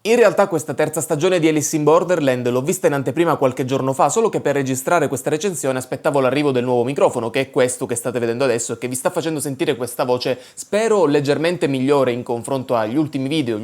In realtà questa terza stagione di Alice in Borderland l'ho vista in anteprima qualche giorno fa, solo che per registrare questa recensione aspettavo l'arrivo del nuovo microfono, che è questo che state vedendo adesso e che vi sta facendo sentire questa voce, spero leggermente migliore in confronto agli ultimi video,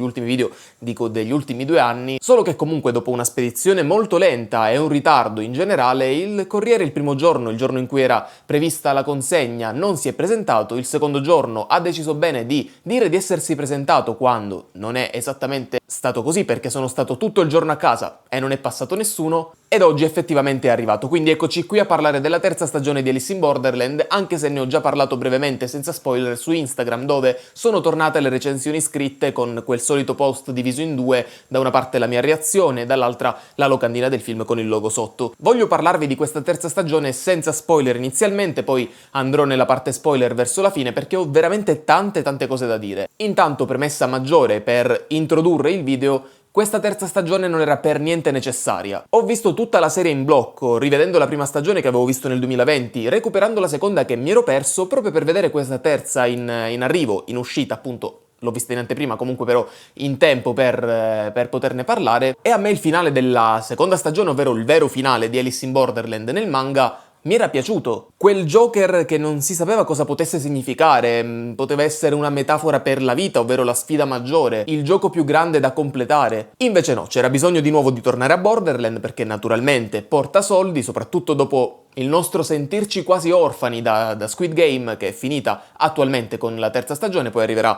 dico degli ultimi 2 anni, solo che comunque dopo una spedizione molto lenta e un ritardo in generale, il Corriere il primo giorno, il giorno in cui era prevista la consegna, non si è presentato, il secondo giorno ha deciso bene di dire di essersi presentato quando non è esattamente stato così, perché sono stato tutto il giorno a casa e non è passato nessuno, ed oggi effettivamente è arrivato. Quindi eccoci qui a parlare della terza stagione di Alice in Borderland, anche se ne ho già parlato brevemente senza spoiler su Instagram, dove sono tornate le recensioni scritte con quel solito post diviso in 2, da una parte la mia reazione, dall'altra la locandina del film con il logo sotto. Voglio parlarvi di questa terza stagione senza spoiler inizialmente, poi andrò nella parte spoiler verso la fine perché ho veramente tante cose da dire. Intanto, premessa maggiore per introdurre il video: questa terza stagione non era per niente necessaria. Ho visto tutta la serie in blocco, rivedendo la prima stagione che avevo visto nel 2020, recuperando la seconda che mi ero perso proprio per vedere questa terza in arrivo, in uscita appunto. L'ho vista in anteprima, comunque però in tempo per poterne parlare, e a me il finale della seconda stagione, ovvero il vero finale di Alice in Borderland nel manga, mi era piaciuto. Quel Joker che non si sapeva cosa potesse significare, poteva essere una metafora per la vita, ovvero la sfida maggiore, il gioco più grande da completare. Invece no, c'era bisogno di nuovo di tornare a Borderland perché naturalmente porta soldi, soprattutto dopo il nostro sentirci quasi orfani da Squid Game, che è finita attualmente con la terza stagione, poi arriverà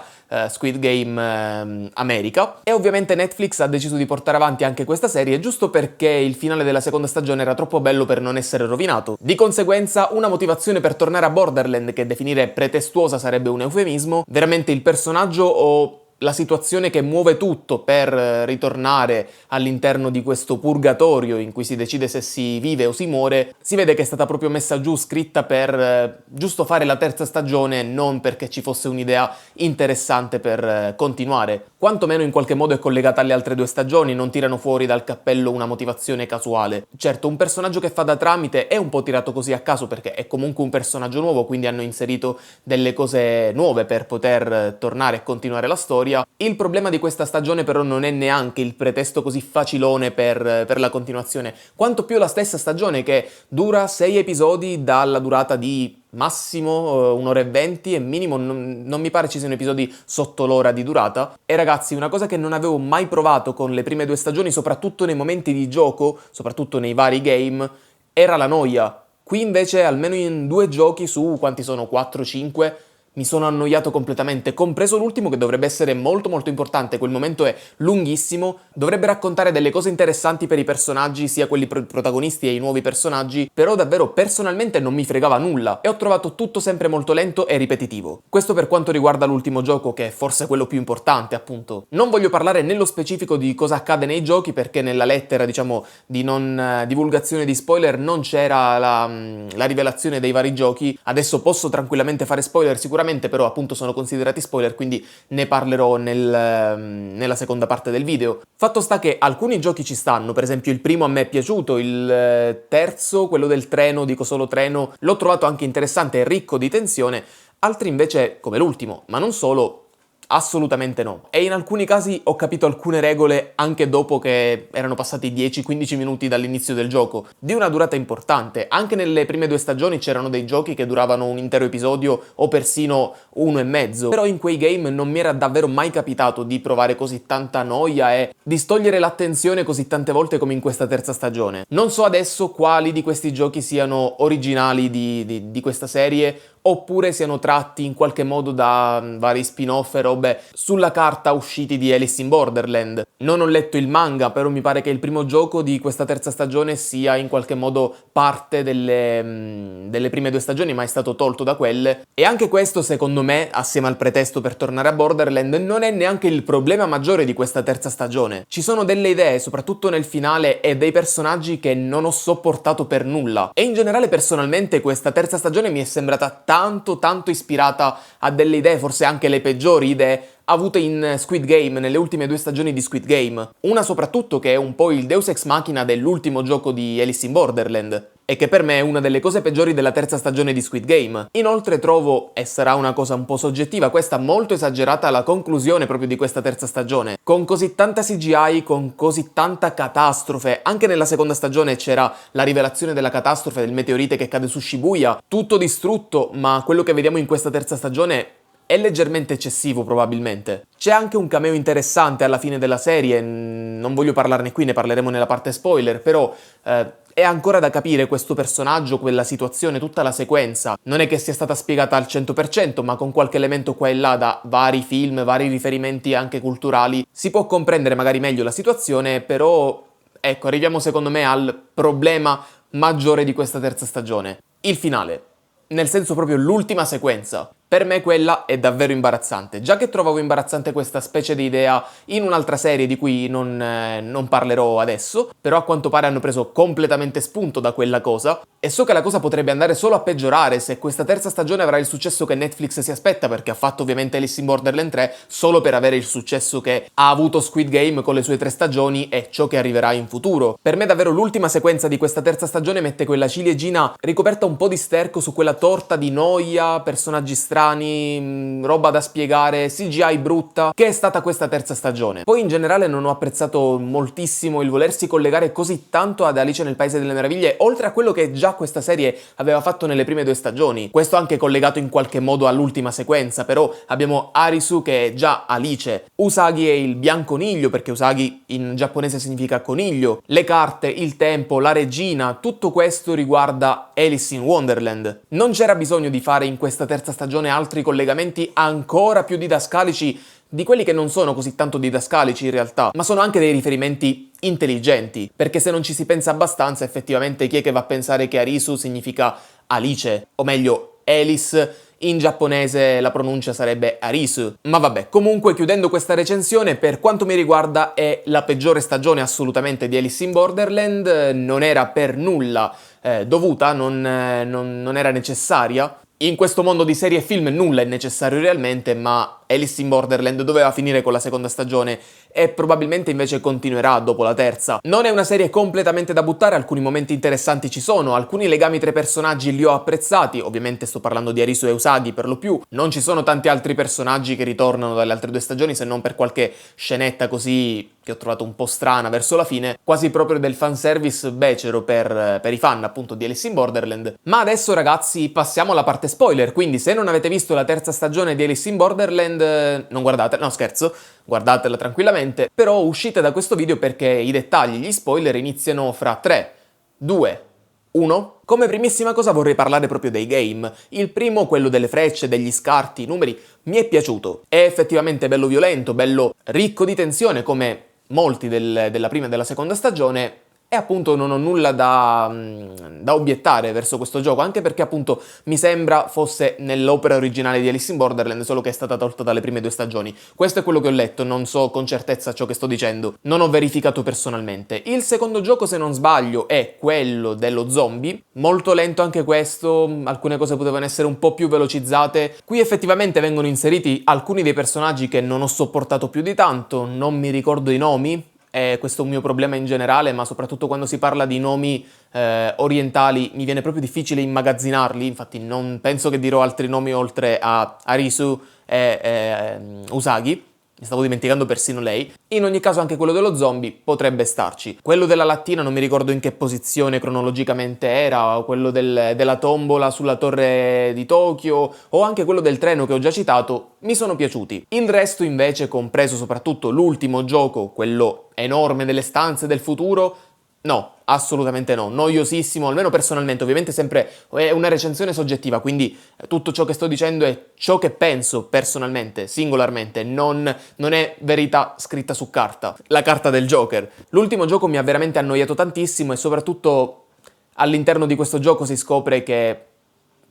Squid Game America, e ovviamente Netflix ha deciso di portare avanti anche questa serie giusto perché il finale della seconda stagione era troppo bello per non essere rovinato. Di conseguenza, una motivazione per tornare a Borderland, che definire pretestuosa sarebbe un eufemismo, veramente il personaggio o la situazione che muove tutto per ritornare all'interno di questo purgatorio in cui si decide se si vive o si muore, si vede che è stata proprio messa giù, scritta per giusto fare la terza stagione, non perché ci fosse un'idea interessante per continuare. Quantomeno in qualche modo è collegata alle altre 2 stagioni, non tirano fuori dal cappello una motivazione casuale. Certo, un personaggio che fa da tramite è un po' tirato così a caso perché è comunque un personaggio nuovo, quindi hanno inserito delle cose nuove per poter tornare e continuare la storia. Il problema di questa stagione però non è neanche il pretesto così facilone per la continuazione, quanto più la stessa stagione, che dura 6 episodi dalla durata di massimo 1 ora e 20 e minimo non mi pare ci siano episodi sotto l'ora di durata. E ragazzi, una cosa che non avevo mai provato con le prime 2 stagioni, soprattutto nei momenti di gioco, soprattutto nei vari game, era la noia. Qui invece, almeno in 2 giochi su quanti sono, 4-5, mi sono annoiato completamente, compreso l'ultimo che dovrebbe essere molto importante. Quel momento è lunghissimo, dovrebbe raccontare delle cose interessanti per i personaggi, sia quelli protagonisti e i nuovi personaggi, però davvero personalmente non mi fregava nulla e ho trovato tutto sempre molto lento e ripetitivo. Questo per quanto riguarda l'ultimo gioco, che è forse quello più importante, appunto. Non voglio parlare nello specifico di cosa accade nei giochi perché nella lettera, diciamo, di non divulgazione di spoiler non c'era la rivelazione dei vari giochi. Adesso posso tranquillamente fare spoiler sicuramente, però appunto sono considerati spoiler, quindi ne parlerò nella seconda parte del video. Fatto sta che alcuni giochi ci stanno, per esempio il primo a me è piaciuto, il terzo, quello del treno, dico solo treno, l'ho trovato anche interessante e ricco di tensione, altri invece, come l'ultimo, ma non solo, assolutamente no. E in alcuni casi ho capito alcune regole anche dopo che erano passati 10-15 minuti dall'inizio del gioco, di una durata importante. Anche nelle prime 2 stagioni c'erano dei giochi che duravano un intero episodio o persino 1 e mezzo, però in quei game non mi era davvero mai capitato di provare così tanta noia e distogliere l'attenzione così tante volte come in questa terza stagione. Non so adesso quali di questi giochi siano originali di questa serie oppure siano tratti in qualche modo da vari spin-off e robe sulla carta usciti di Alice in Borderland. Non ho letto il manga, però mi pare che il primo gioco di questa terza stagione sia in qualche modo parte delle prime 2 stagioni, ma è stato tolto da quelle. E anche questo, secondo me, assieme al pretesto per tornare a Borderland, non è neanche il problema maggiore di questa terza stagione. Ci sono delle idee, soprattutto nel finale, e dei personaggi che non ho sopportato per nulla. E in generale, personalmente, questa terza stagione mi è sembrata tanto ispirata a delle idee, forse anche le peggiori idee avute in Squid Game, nelle ultime 2 stagioni di Squid Game. Una soprattutto che è un po' il Deus Ex Machina dell'ultimo gioco di Alice in Borderland. e che per me è una delle cose peggiori della terza stagione di Squid Game. Inoltre trovo, e sarà una cosa un po' soggettiva, questa molto esagerata la conclusione proprio di questa terza stagione. Con così tanta CGI, con così tanta catastrofe, anche nella seconda stagione c'era la rivelazione della catastrofe del meteorite che cade su Shibuya, tutto distrutto, ma quello che vediamo in questa terza stagione è leggermente eccessivo probabilmente. C'è anche un cameo interessante alla fine della serie, non voglio parlarne qui, ne parleremo nella parte spoiler, però è ancora da capire questo personaggio, quella situazione, tutta la sequenza. Non è che sia stata spiegata al 100%, ma con qualche elemento qua e là da vari film, vari riferimenti anche culturali, si può comprendere magari meglio la situazione, però ecco, arriviamo secondo me al problema maggiore di questa terza stagione. Il finale. Nel senso proprio l'ultima sequenza. Per me quella è davvero imbarazzante. Già che trovavo imbarazzante questa specie di idea in un'altra serie di cui non parlerò adesso, però a quanto pare hanno preso completamente spunto da quella cosa, e so che la cosa potrebbe andare solo a peggiorare se questa terza stagione avrà il successo che Netflix si aspetta, perché ha fatto ovviamente Alice in Borderland 3 solo per avere il successo che ha avuto Squid Game con le sue 3 stagioni e ciò che arriverà in futuro. Per me davvero l'ultima sequenza di questa terza stagione mette quella ciliegina ricoperta un po' di sterco su quella torta di noia, personaggi strani, roba da spiegare, CGI brutta, che è stata questa terza stagione. Poi in generale non ho apprezzato moltissimo il volersi collegare così tanto ad Alice nel Paese delle Meraviglie, oltre a quello che già questa serie aveva fatto nelle prime 2 stagioni. Questo anche collegato in qualche modo all'ultima sequenza, però abbiamo Arisu che è già Alice, Usagi è il bianconiglio, perché Usagi in giapponese significa coniglio, le carte, il tempo, la regina, tutto questo riguarda Alice in Wonderland. Non c'era bisogno di fare in questa terza stagione altri collegamenti ancora più didascalici di quelli che non sono così tanto didascalici in realtà, ma sono anche dei riferimenti intelligenti, perché se non ci si pensa abbastanza effettivamente chi è che va a pensare che Arisu significa Alice, o meglio Alice, in giapponese la pronuncia sarebbe Arisu. Ma vabbè, comunque chiudendo questa recensione, per quanto mi riguarda è la peggiore stagione assolutamente di Alice in Borderland, non era per nulla dovuta, non era necessaria. In questo mondo di serie e film nulla è necessario realmente, ma Alice in Borderland doveva finire con la seconda stagione e probabilmente invece continuerà dopo la terza. Non è una serie completamente da buttare, alcuni momenti interessanti ci sono, alcuni legami tra i personaggi li ho apprezzati, ovviamente sto parlando di Arisu e Usagi per lo più, non ci sono tanti altri personaggi che ritornano dalle altre 2 stagioni se non per qualche scenetta così che ho trovato un po' strana verso la fine, quasi proprio del fanservice becero per i fan appunto di Alice in Borderland. Ma adesso ragazzi passiamo alla parte spoiler, quindi se non avete visto la terza stagione di Alice in Borderland non guardate, no scherzo, guardatela tranquillamente, però uscite da questo video perché i dettagli, gli spoiler iniziano fra 3, 2, 1. Come primissima cosa vorrei parlare proprio dei game. Il primo, quello delle frecce, degli scarti, i numeri, mi è piaciuto. È effettivamente bello violento, bello ricco di tensione come molti della prima e della seconda stagione, e appunto non ho nulla da obiettare verso questo gioco, anche perché appunto mi sembra fosse nell'opera originale di Alice in Borderland, solo che è stata tolta dalle prime 2 stagioni. Questo è quello che ho letto, non so con certezza ciò che sto dicendo, non ho verificato personalmente. Il secondo gioco, se non sbaglio, è quello dello zombie, molto lento anche questo, alcune cose potevano essere un po' più velocizzate. Qui effettivamente vengono inseriti alcuni dei personaggi che non ho sopportato più di tanto, non mi ricordo i nomi, questo è un mio problema in generale, ma soprattutto quando si parla di nomi orientali mi viene proprio difficile immagazzinarli, infatti non penso che dirò altri nomi oltre a Arisu e Usagi, mi stavo dimenticando persino lei. In ogni caso anche quello dello zombie potrebbe starci. Quello della lattina non mi ricordo in che posizione cronologicamente era, o quello della tombola sulla torre di Tokyo, o anche quello del treno che ho già citato, mi sono piaciuti. Il resto invece, compreso soprattutto l'ultimo gioco, quello enorme delle stanze del futuro, no, assolutamente no, noiosissimo, almeno personalmente, ovviamente sempre è una recensione soggettiva, quindi tutto ciò che sto dicendo è ciò che penso personalmente, singolarmente, non è verità scritta su carta, la carta del Joker. L'ultimo gioco mi ha veramente annoiato tantissimo e soprattutto all'interno di questo gioco si scopre che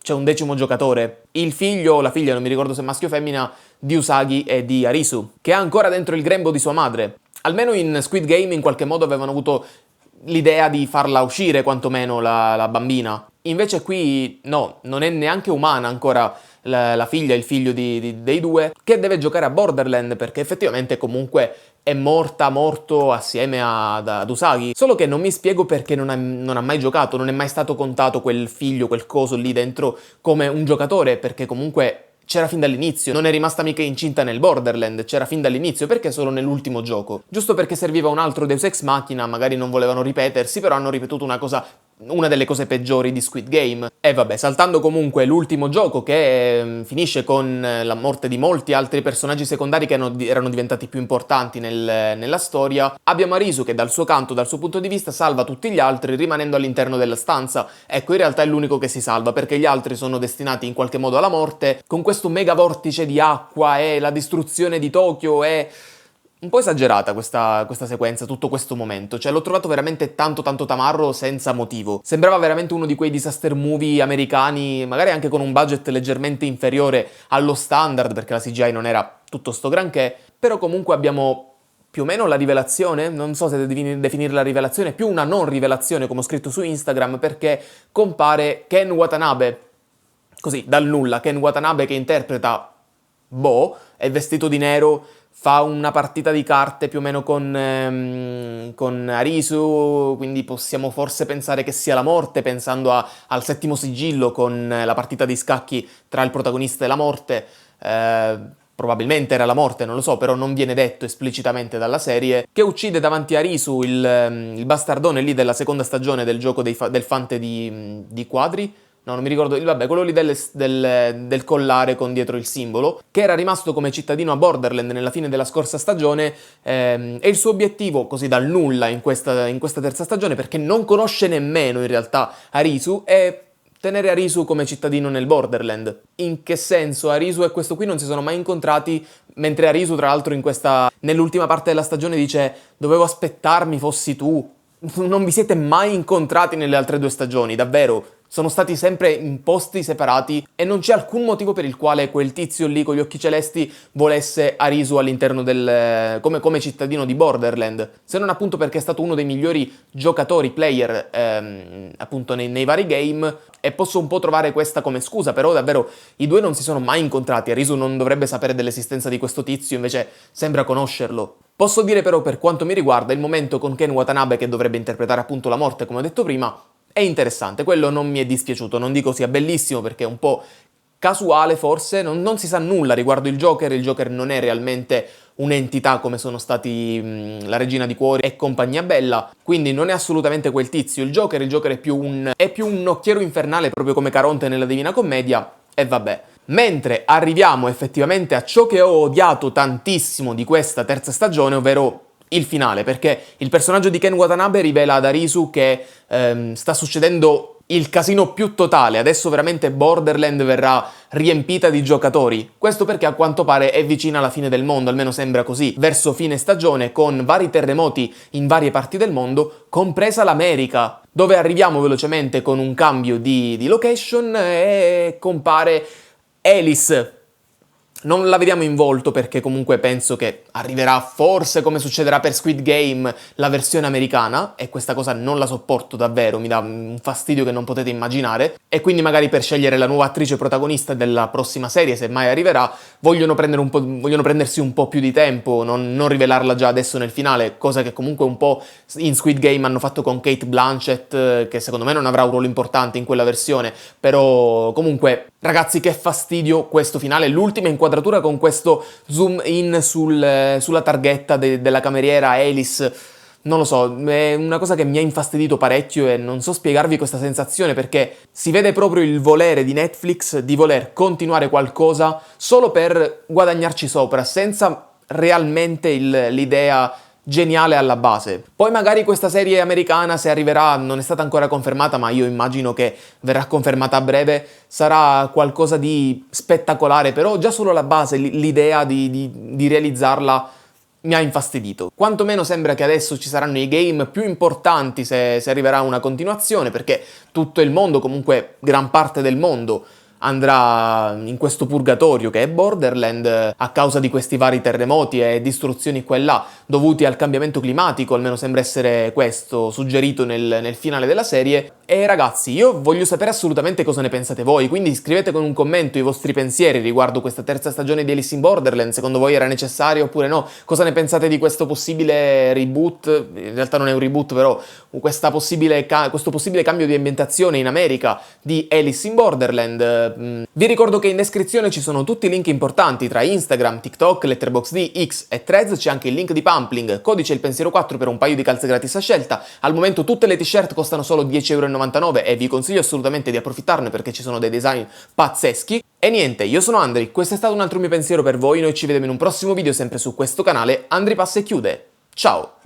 c'è un 10° giocatore, il figlio o la figlia, non mi ricordo se maschio o femmina, di Usagi e di Arisu, che ha ancora dentro il grembo di sua madre. Almeno in Squid Game in qualche modo avevano avuto l'idea di farla uscire quantomeno la bambina. Invece qui no, non è neanche umana ancora la figlia, il figlio dei due, che deve giocare a Borderland perché effettivamente comunque è morto assieme ad Usagi. Solo che non mi spiego perché non ha mai giocato, non è mai stato contato quel figlio, quel coso lì dentro come un giocatore, perché comunque c'era fin dall'inizio, non è rimasta mica incinta nel Borderland, c'era fin dall'inizio, perché solo nell'ultimo gioco? Giusto perché serviva un altro Deus Ex Machina, magari non volevano ripetersi, però hanno ripetuto una delle cose peggiori di Squid Game. E vabbè, saltando comunque l'ultimo gioco che finisce con la morte di molti altri personaggi secondari che erano diventati più importanti nella storia, abbiamo Arisu che dal suo canto, dal suo punto di vista, salva tutti gli altri rimanendo all'interno della stanza. Ecco, in realtà è l'unico che si salva, perché gli altri sono destinati in qualche modo alla morte, con questo mega vortice di acqua e la distruzione di Tokyo e... Un po' esagerata questa sequenza, tutto questo momento, cioè l'ho trovato veramente tanto tamarro senza motivo. Sembrava veramente uno di quei disaster movie americani, magari anche con un budget leggermente inferiore allo standard, perché la CGI non era tutto sto granché, però comunque abbiamo più o meno la rivelazione, non so se definire la rivelazione, più una non rivelazione come ho scritto su Instagram, perché compare Ken Watanabe, così, dal nulla, Ken Watanabe che interpreta Bo, è vestito di nero, fa una partita di carte più o meno con Arisu, quindi possiamo forse pensare che sia la morte, pensando al settimo sigillo con la partita di scacchi tra il protagonista e la morte. Probabilmente era la morte, non lo so, però non viene detto esplicitamente dalla serie, che uccide davanti a Arisu il bastardone lì della seconda stagione del gioco del fante di quadri. No, non mi ricordo, vabbè, quello lì del collare con dietro il simbolo, che era rimasto come cittadino a Borderland nella fine della scorsa stagione, e il suo obiettivo, così dal nulla in questa terza stagione, perché non conosce nemmeno in realtà Arisu, è tenere Arisu come cittadino nel Borderland. In che senso? Arisu e questo qui non si sono mai incontrati, mentre Arisu, tra l'altro, nell'ultima parte della stagione dice «Dovevo aspettarmi fossi tu». Non vi siete mai incontrati nelle altre 2 stagioni, davvero. Sono stati sempre in posti separati e non c'è alcun motivo per il quale quel tizio lì con gli occhi celesti volesse Arisu all'interno come cittadino di Borderland, se non appunto perché è stato uno dei migliori giocatori, player, appunto nei vari game, e posso un po' trovare questa come scusa, però davvero i due non si sono mai incontrati, Arisu non dovrebbe sapere dell'esistenza di questo tizio, invece sembra conoscerlo. Posso dire però, per quanto mi riguarda, il momento con Ken Watanabe, che dovrebbe interpretare appunto la morte, come ho detto prima, è interessante, quello non mi è dispiaciuto, non dico sia bellissimo perché è un po' casuale forse, non si sa nulla riguardo il Joker non è realmente un'entità come sono stati la Regina di Cuori e compagnia bella, quindi non è assolutamente quel tizio, il Joker è più un nocchiero infernale, proprio come Caronte nella Divina Commedia, e vabbè. Mentre arriviamo effettivamente a ciò che ho odiato tantissimo di questa terza stagione, ovvero il finale, perché il personaggio di Ken Watanabe rivela ad Arisu che sta succedendo il casino più totale, adesso veramente Borderland verrà riempita di giocatori. Questo perché a quanto pare è vicina alla fine del mondo, almeno sembra così, verso fine stagione, con vari terremoti in varie parti del mondo, compresa l'America, dove arriviamo velocemente con un cambio di location e compare Alice. Non la vediamo in volto perché comunque penso che arriverà forse, come succederà per Squid Game, la versione americana, e questa cosa non la sopporto davvero, mi dà un fastidio che non potete immaginare, e quindi magari per scegliere la nuova attrice protagonista della prossima serie, se mai arriverà, vogliono prendersi un po' più di tempo, non rivelarla già adesso nel finale, cosa che comunque un po' in Squid Game hanno fatto con Cate Blanchett, che secondo me non avrà un ruolo importante in quella versione, però comunque, ragazzi, che fastidio questo finale, l'ultima inquadratura con questo zoom in sulla targhetta della cameriera Alice, non lo so, è una cosa che mi ha infastidito parecchio e non so spiegarvi questa sensazione, perché si vede proprio il volere di Netflix di voler continuare qualcosa solo per guadagnarci sopra, senza realmente l'idea geniale alla base. Poi magari questa serie americana, se arriverà, non è stata ancora confermata, ma io immagino che verrà confermata a breve, sarà qualcosa di spettacolare, però già solo la base, l'idea di realizzarla mi ha infastidito. Quantomeno sembra che adesso ci saranno i game più importanti se arriverà una continuazione, perché tutto il mondo, comunque gran parte del mondo, andrà in questo purgatorio che è Borderland a causa di questi vari terremoti e distruzioni qua e là dovuti al cambiamento climatico, almeno sembra essere questo suggerito nel finale della serie. E ragazzi, io voglio sapere assolutamente cosa ne pensate voi, quindi scrivete con un commento i vostri pensieri riguardo questa terza stagione di Alice in Borderland, secondo voi era necessario oppure no, cosa ne pensate di questo possibile reboot, in realtà non è un reboot però, questo possibile cambio di ambientazione in America di Alice in Borderland. Vi ricordo che in descrizione ci sono tutti i link importanti tra Instagram, TikTok, Letterboxd, X e Threads, c'è anche il link di Pumpling, codice il pensiero 4 per un paio di calze gratis a scelta. Al momento tutte le t-shirt costano solo 10,99 € e vi consiglio assolutamente di approfittarne perché ci sono dei design pazzeschi. E niente, io sono Andri, questo è stato un altro mio pensiero per voi, noi ci vediamo in un prossimo video sempre su questo canale. Andri passa e chiude, ciao!